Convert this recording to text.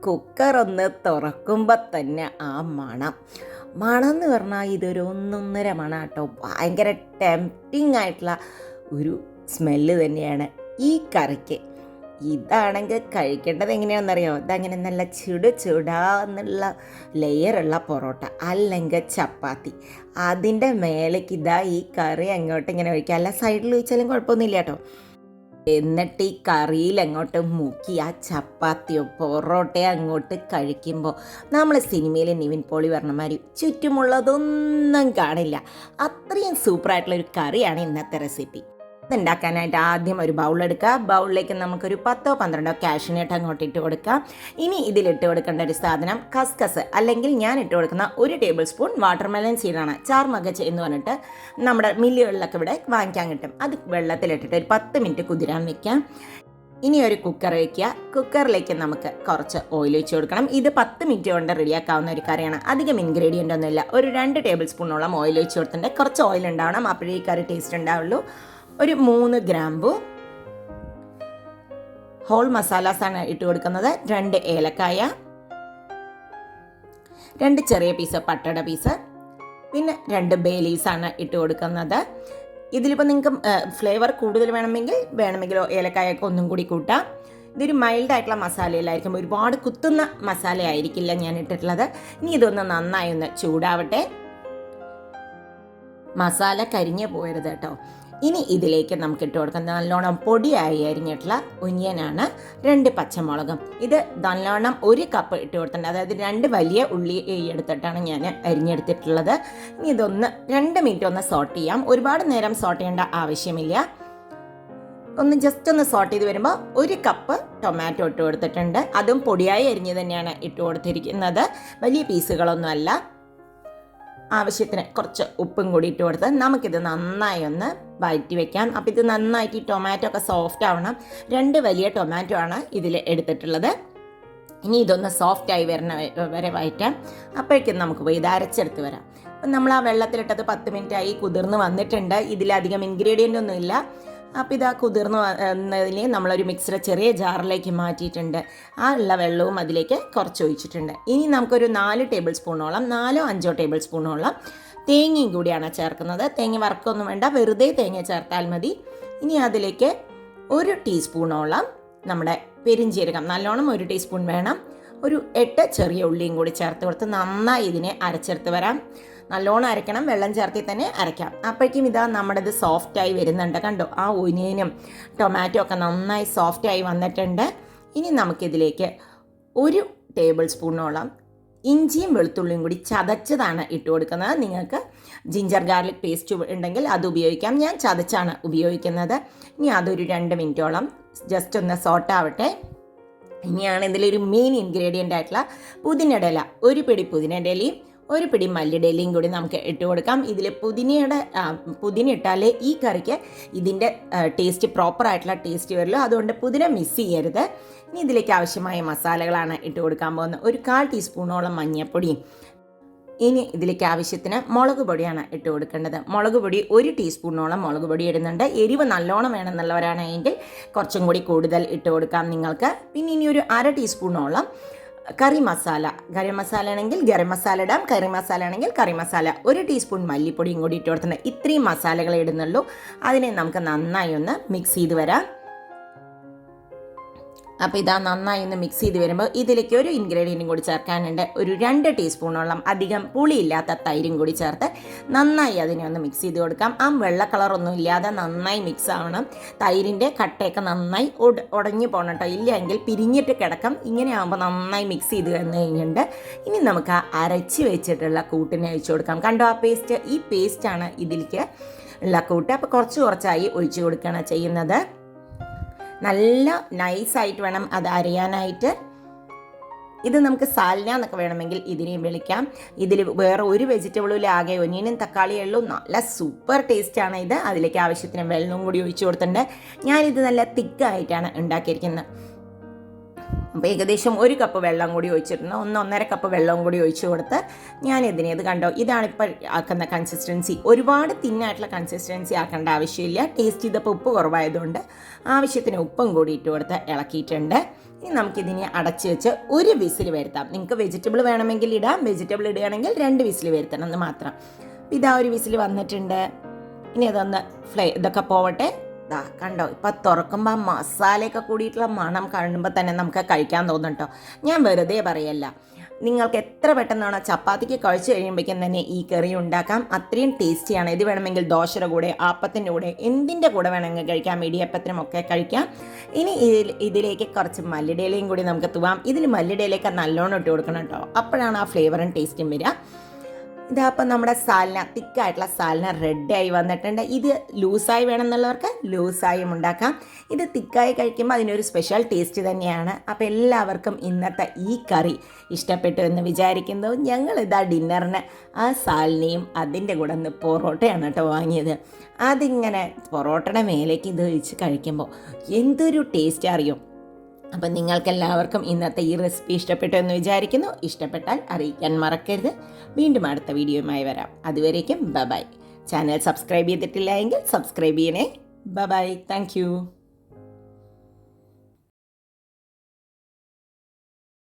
കുക്കറൊന്ന് തുറക്കുമ്പോൾ തന്നെ ആ മണം എന്ന് പറഞ്ഞാൽ ഇതൊരു ഒന്നൊന്നര മണം കേട്ടോ. ഭയങ്കര ടെംപ്റ്റിംഗ് ആയിട്ടുള്ള ഒരു സ്മെല്ല് തന്നെയാണ് ഈ കറിക്ക്. ഇതാണെങ്കിൽ കഴിക്കേണ്ടത് എങ്ങനെയാണെന്നറിയോ? ഇതങ്ങനെ നല്ല ചുടാന്നുള്ള ലെയറുള്ള പൊറോട്ട അല്ലെങ്കിൽ ചപ്പാത്തി, അതിൻ്റെ മേലേക്ക് ഇതാ ഈ കറി അങ്ങോട്ട് ഇങ്ങനെ ഒഴിക്കുക. അല്ല സൈഡിൽ ഒഴിച്ചാലും കുഴപ്പമൊന്നുമില്ല കേട്ടോ. എന്നിട്ട് ഈ കറിയിൽ അങ്ങോട്ട് മുക്കി ആ ചപ്പാത്തിയോ പൊറോട്ടയോ അങ്ങോട്ട് കഴിക്കുമ്പോൾ നമ്മൾ സിനിമയിൽ നിവിൻ പോളി പറഞ്ഞ മാതിരി ചുറ്റുമുള്ളതൊന്നും കാണില്ല. അത്രയും സൂപ്പറായിട്ടുള്ളൊരു കറിയാണ് ഇന്നത്തെ റെസിപ്പി. ഇതുണ്ടാക്കാനായിട്ട് ആദ്യം ഒരു ബൗളെടുക്കുക. ബൗളിലേക്ക് നമുക്കൊരു 10-12 കാഷ്യൂനട്ട് അങ്ങോട്ട് ഇട്ട് കൊടുക്കാം. ഇനി ഇതിലിട്ട് കൊടുക്കേണ്ട ഒരു സാധനം കസ്കസ്, അല്ലെങ്കിൽ ഞാൻ ഇട്ട് കൊടുക്കുന്ന 1 ടേബിൾ സ്പൂൺ വാട്ടർമെലൺ സീഡാണ്. ചാർമഗജ് എന്ന് പറഞ്ഞിട്ട് നമ്മുടെ മില്ലുകളിലൊക്കെ ഇവിടെ വാങ്ങിക്കാൻ കിട്ടും. അത് വെള്ളത്തിലിട്ടിട്ട് ഒരു 10 മിനിറ്റ് കുതിരാൻ വയ്ക്കാം. ഇനി ഒരു കുക്കർ വയ്ക്കുക. കുക്കറിലേക്ക് നമുക്ക് കുറച്ച് ഓയിൽ ഒഴിച്ച് കൊടുക്കണം. ഇത് 10 മിനിറ്റ് കൊണ്ട് റെഡിയാക്കാവുന്ന ഒരു കറിയാണ്. അധികം ഇൻഗ്രീഡിയൻ്റ് ഒന്നുമില്ല. ഒരു 2 ടേബിൾ സ്പൂണോളം ഓയിൽ ഒഴിച്ച് കൊടുത്തിട്ടുണ്ട്. കുറച്ച് ഓയിൽ ഉണ്ടാവണം, അപ്പോഴേ ഈ കറി ടേസ്റ്റ് ഉണ്ടാവുള്ളൂ. ഒരു 3 ഗ്രാമ്പു ഹോൾ മസാലാസാണ് ഇട്ട് കൊടുക്കുന്നത്. 2 ഏലക്കായ, 2 ചെറിയ പീസ് പട്ടയുടെ പീസ്, പിന്നെ 2 ബേ ലീവ്സാണ് ഇട്ട് കൊടുക്കുന്നത്. ഇതിലിപ്പോൾ നിങ്ങൾക്ക് ഫ്ലേവർ കൂടുതൽ വേണമെങ്കിലോ ഏലക്കായൊക്കെ ഒന്നും കൂടി കൂട്ടാം. ഇതൊരു മൈൽഡായിട്ടുള്ള മസാലയിലായിരിക്കും, ഒരുപാട് കുത്തുന്ന മസാല ആയിരിക്കില്ല ഞാൻ ഇട്ടിട്ടുള്ളത്. ഇനി ഇതൊന്ന് നന്നായി ഒന്ന് ചൂടാവട്ടെ. മസാല കരിഞ്ഞു പോയരുത് കേട്ടോ. ഇനി ഇതിലേക്ക് നമുക്ക് ഇട്ട് കൊടുക്കുന്നത് നല്ലോണം പൊടിയായി അരിഞ്ഞിട്ടുള്ള ഒനിയനാണ്, 2 പച്ചമുളകും. ഇത് നല്ലോണം 1 കപ്പ് ഇട്ട് കൊടുത്തിട്ടുണ്ട്. അതായത് 2 വലിയ ഉള്ളി എടുത്തിട്ടാണ് ഞാൻ അരിഞ്ഞെടുത്തിട്ടുള്ളത്. ഇനി ഇതൊന്ന് 2 മിനിറ്റ് ഒന്ന് സോട്ട് ചെയ്യാം. ഒരുപാട് നേരം സോട്ട് ചെയ്യേണ്ട ആവശ്യമില്ല. ജസ്റ്റ് ഒന്ന് സോട്ട് ചെയ്ത് വരുമ്പോൾ 1 കപ്പ് ടൊമാറ്റോ ഇട്ട് കൊടുത്തിട്ടുണ്ട്. അതും പൊടിയായി അരിഞ്ഞ് തന്നെയാണ് ഇട്ട് കൊടുത്തിരിക്കുന്നത്, വലിയ പീസുകളൊന്നും അല്ല. ആവശ്യത്തിന് കുറച്ച് ഉപ്പും കൂടി ഇട്ട് കൊടുത്ത് നമുക്കിത് നന്നായി ഒന്ന് വഴറ്റി വെക്കാം. അപ്പോൾ ഇത് നന്നായിട്ട് ഈ ടൊമാറ്റോ ഒക്കെ സോഫ്റ്റ് ആവണം. 2 വലിയ ടൊമാറ്റോ ആണ് ഇതിൽ എടുത്തിട്ടുള്ളത്. ഇനി ഇതൊന്ന് സോഫ്റ്റായി വരെ വഴറ്റാം. അപ്പോഴേക്കും നമുക്ക് പോയി ഇത് അരച്ചെടുത്ത് വരാം. അപ്പം നമ്മൾ ആ വെള്ളത്തിലിട്ടത് 10 മിനിറ്റായി കുതിർന്ന് വന്നിട്ടുണ്ട്. ഇതിലധികം ഇൻഗ്രീഡിയൻ്റ് ഒന്നും ഇല്ല. അപ്പോൾ ഇതാ കുതിർന്ന് വന്നതിൽ നമ്മളൊരു മിക്സിയുടെ ചെറിയ ജാറിലേക്ക് മാറ്റിയിട്ടുണ്ട്. ആ ഉള്ള വെള്ളവും അതിലേക്ക് കുറച്ച് ഒഴിച്ചിട്ടുണ്ട്. ഇനി നമുക്കൊരു 4 ടേബിൾ സ്പൂണോളം 4-5 ടേബിൾ സ്പൂണോളം തേങ്ങയും കൂടിയാണ് ചേർക്കുന്നത്. തേങ്ങ വറക്കൊന്നും വേണ്ട, വെറുതെ തേങ്ങ ചേർത്താൽ മതി. ഇനി അതിലേക്ക് 1 ടീസ്പൂണോളം നമ്മുടെ പെരിഞ്ജീരകം, നല്ലോണം 1 ടീസ്പൂൺ വേണം. ഒരു 8 ചെറിയ ഉള്ളിയും കൂടി ചേർത്ത് കൊടുത്ത് നന്നായി ഇതിനെ അരച്ചെടുത്ത് വരാം. നല്ലോണം അരയ്ക്കണം, വെള്ളം ചേർത്തി തന്നെ അരയ്ക്കാം. അപ്പോഴേക്കും ഇതാ നമ്മുടെ ഇത് സോഫ്റ്റായി വരുന്നുണ്ട്. കണ്ടോ, ആ ഒനിയനും ടൊമാറ്റോ ഒക്കെ നന്നായി സോഫ്റ്റായി വന്നിട്ടുണ്ട്. ഇനി നമുക്കിതിലേക്ക് 1 ടേബിൾ സ്പൂണോളം ഇഞ്ചിയും വെളുത്തുള്ളിയും കൂടി ചതച്ചതാണ് ഇട്ട് കൊടുക്കുന്നത്. നിങ്ങൾക്ക് ജിഞ്ചർ ഗാർലിക് പേസ്റ്റ് ഉണ്ടെങ്കിൽ അത് ഉപയോഗിക്കാം. ഞാൻ ചതച്ചാണ് ഉപയോഗിക്കുന്നത്. ഇനി അതൊരു 2 മിനിറ്റോളം ജസ്റ്റ് ഒന്ന് സോട്ടാവട്ടെ. ഇനിയാണ് ഇതിലൊരു മെയിൻ ഇൻഗ്രീഡിയൻ്റ് ആയിട്ടുള്ള പുതിനയുടെ ഇല. 1 പിടി പുതിനയുടെ ഇലയും 1 പിടി മല്ലിയുടെ ഇലയും കൂടി നമുക്ക് ഇട്ട് കൊടുക്കാം. ഇതിൽ പുതിന ഇട്ടാലേ ഈ കറിക്ക് ഇതിൻ്റെ ടേസ്റ്റ് പ്രോപ്പറായിട്ടുള്ള ടേസ്റ്റ് വരുള്ളൂ. അതുകൊണ്ട് പുതിന മിസ് ചെയ്യരുത്. ഇനി ഇതിലേക്ക് ആവശ്യമായ മസാലകളാണ് ഇട്ട് കൊടുക്കാൻ പോകുന്നത്. ഒരു 1/4 ടീസ്പൂണോളം മഞ്ഞൾപ്പൊടിയും, ഇനി ഇതിലേക്ക് ആവശ്യത്തിന് മുളക് പൊടിയാണ് ഇട്ട് കൊടുക്കേണ്ടത്. മുളക് പൊടി 1 ടീസ്പൂണോളം മുളക് പൊടി ഇടുന്നുണ്ട്. എരിവ് നല്ലോണം വേണമെന്നുള്ളവരാണെങ്കിൽ കുറച്ചും കൂടി കൂടുതൽ ഇട്ട് കൊടുക്കാം നിങ്ങൾക്ക്. പിന്നെ ഇനി ഒരു 1/2 ടീസ്പൂണോളം കറി മസാല, ഗരം മസാല ആണെങ്കിൽ ഗരം മസാല ഇടാം, കറി മസാല ആണെങ്കിൽ കറി മസാല, 1 ടീസ്പൂൺ മല്ലിപ്പൊടിയും കൂടി ഇട്ട് കൊടുത്തിട്ടുണ്ട്. ഇത്രയും മസാലകൾ ഇടുന്നുള്ളൂ. അതിനെ നമുക്ക് നന്നായി ഒന്ന് മിക്സ് ചെയ്ത് വരാം. അപ്പോൾ ഇതാ നന്നായി ഒന്ന് മിക്സ് ചെയ്ത് വരുമ്പോൾ ഇതിലേക്ക് ഒരു ഇൻഗ്രീഡിയൻറ്റും കൂടി ചേർക്കാനുണ്ട്. ഒരു 2 ടീസ്പൂണോളം അധികം പുളിയില്ലാത്ത തൈരും കൂടി ചേർത്ത് നന്നായി അതിനെ ഒന്ന് മിക്സ് ചെയ്ത് കൊടുക്കാം. ആ വെള്ള കളറൊന്നും ഇല്ലാതെ നന്നായി മിക്സ് ആവണം. തൈരിൻ്റെ കട്ടയൊക്കെ നന്നായി ഉടഞ്ഞു പോകണം കേട്ടോ, ഇല്ലെങ്കിൽ പിരിഞ്ഞിട്ട് കിടക്കാം. ഇങ്ങനെ ആകുമ്പോൾ നന്നായി മിക്സ് ചെയ്ത് വന്നു കഴിഞ്ഞിട്ടുണ്ട്. ഇനി നമുക്ക് ആ അരച്ച് വെച്ചിട്ടുള്ള കൂട്ടിനെ ഒഴിച്ചു കൊടുക്കാം. കണ്ടോ, ആ പേസ്റ്റ്, ഈ പേസ്റ്റാണ് ഇതിലേക്ക് ഉള്ള കൂട്ട്. അപ്പോൾ കുറച്ചായി ഒഴിച്ചു കൊടുക്കുകയാണ് ചെയ്യുന്നത്. നല്ല നൈസായിട്ട് വേണം അത് അരിയാനായിട്ട്. ഇത് നമുക്ക് സാൽന എന്നൊക്കെ വേണമെങ്കിൽ ഇതിനെയും വിളിക്കാം. ഇതിൽ വേറെ ഒരു വെജിറ്റബിളും ആകെ ഒനിയനും തക്കാളിയും ഉള്ളൂ. നല്ല സൂപ്പർ ടേസ്റ്റാണ് ഇത്. അതിലേക്ക് ആവശ്യത്തിന് വെള്ളവും കൂടി ഒഴിച്ചു കൊടുത്തിട്ടുണ്ട്. ഞാനിത് നല്ല തിക്കായിട്ടാണ് ഉണ്ടാക്കിയിരിക്കുന്നത്. അപ്പോൾ ഏകദേശം 1 കപ്പ് വെള്ളം കൂടി ഒഴിച്ചിട്ടുണ്ട്. 1-1.5 കപ്പ് വെള്ളവും കൂടി ഒഴിച്ചു കൊടുത്ത് ഞാനിതിനെ, ഇത് കണ്ടോ, ഇതാണിപ്പോൾ ആക്കുന്ന കൺസിസ്റ്റൻസി. ഒരുപാട് തിന്നായിട്ടുള്ള കൺസിസ്റ്റൻസി ആക്കേണ്ട ആവശ്യമില്ല. ടേസ്റ്റ് ചെയ്തപ്പോൾ ഉപ്പ് കുറവായതുകൊണ്ട് ആവശ്യത്തിന് ഉപ്പും കൂടി ഇട്ട് കൊടുത്ത് ഇളക്കിയിട്ടുണ്ട്. ഇനി നമുക്കിതിനെ അടച്ച് വെച്ച് ഒരു വിസിൽ വരുത്താം. നിങ്ങൾക്ക് വെജിറ്റബിൾ വേണമെങ്കിൽ ഇടാം, വെജിറ്റബിൾ ഇടുകയാണെങ്കിൽ 2 വിസിൽ വരുത്തണം എന്ന് മാത്രം. ഇതാ ഒരു വിസിൽ വന്നിട്ടുണ്ട്. ഇനി അതൊന്ന് ഇതൊക്കെ പോവട്ടെ. ഇതാ കണ്ടോ, ഇപ്പം തുറക്കുമ്പോൾ ആ മസാലയൊക്കെ കൂടിയിട്ടുള്ള മണം കാണുമ്പോൾ തന്നെ നമുക്ക് കഴിക്കാൻ തോന്നും കേട്ടോ. ഞാൻ വെറുതെ പറയല്ല, നിങ്ങൾക്ക് എത്ര പെട്ടെന്നാണോ ചപ്പാത്തിക്ക് കഴിച്ച് കഴിയുമ്പോഴേക്കും തന്നെ ഈ കറി ഉണ്ടാക്കാം. അത്രയും ടേസ്റ്റിയാണ്. ഇത് വേണമെങ്കിൽ ദോശയുടെ കൂടെ, ആപ്പത്തിൻ്റെ കൂടെ, എന്തിൻ്റെ കൂടെ വേണമെങ്കിൽ കഴിക്കാം, ഇടിയപ്പത്തിനും ഒക്കെ കഴിക്കാം. ഇനി ഇതിലേക്ക് കുറച്ച് മല്ലിടയിലയും കൂടി നമുക്ക് തൂവാം. ഇതിൽ മല്ലിടയിലേക്ക് നല്ലോണം ഇട്ട് കൊടുക്കണം കേട്ടോ, അപ്പോഴാണ് ആ ഫ്ലേവറും ടേസ്റ്റും വരിക. ഇതപ്പം നമ്മുടെ സാലന, തിക്കായിട്ടുള്ള സാലന റെഡിയായി വന്നിട്ടുണ്ട്. ഇത് ലൂസായി വേണമെന്നുള്ളവർക്ക് ലൂസായും ഉണ്ടാക്കാം. ഇത് തിക്കായി കഴിക്കുമ്പോൾ അതിനൊരു സ്പെഷ്യൽ ടേസ്റ്റ് തന്നെയാണ്. അപ്പോൾ എല്ലാവർക്കും ഇന്നത്തെ ഈ കറി ഇഷ്ടപ്പെട്ടു എന്ന് വിചാരിക്കുന്നു. ഞങ്ങളിതാ ഡിന്നറിന് ആ സാലനയും അതിൻ്റെ കൂടെ ഒന്ന് പൊറോട്ടയാണ് കേട്ടോ വാങ്ങിയത്. അതിങ്ങനെ പൊറോട്ടയുടെ മേലേക്ക് ഇത് വെച്ച് കഴിക്കുമ്പോൾ എന്തൊരു ടേസ്റ്റ് അറിയും. അപ്പം നിങ്ങൾക്കെല്ലാവർക്കും ഇന്നത്തെ ഈ റെസിപ്പി ഇഷ്ടപ്പെട്ടു എന്ന് വിചാരിക്കുന്നു. ഇഷ്ടപ്പെട്ടാൽ അറിയിക്കാൻ മറക്കരുത്. വീണ്ടും അടുത്ത വീഡിയോയുമായി വരാം. അതുവരേക്കും ബൈ. ചാനൽ സബ്സ്ക്രൈബ് ചെയ്തിട്ടില്ല എങ്കിൽ സബ്സ്ക്രൈബ് ചെയ്യണേ. ബൈ. Thank you.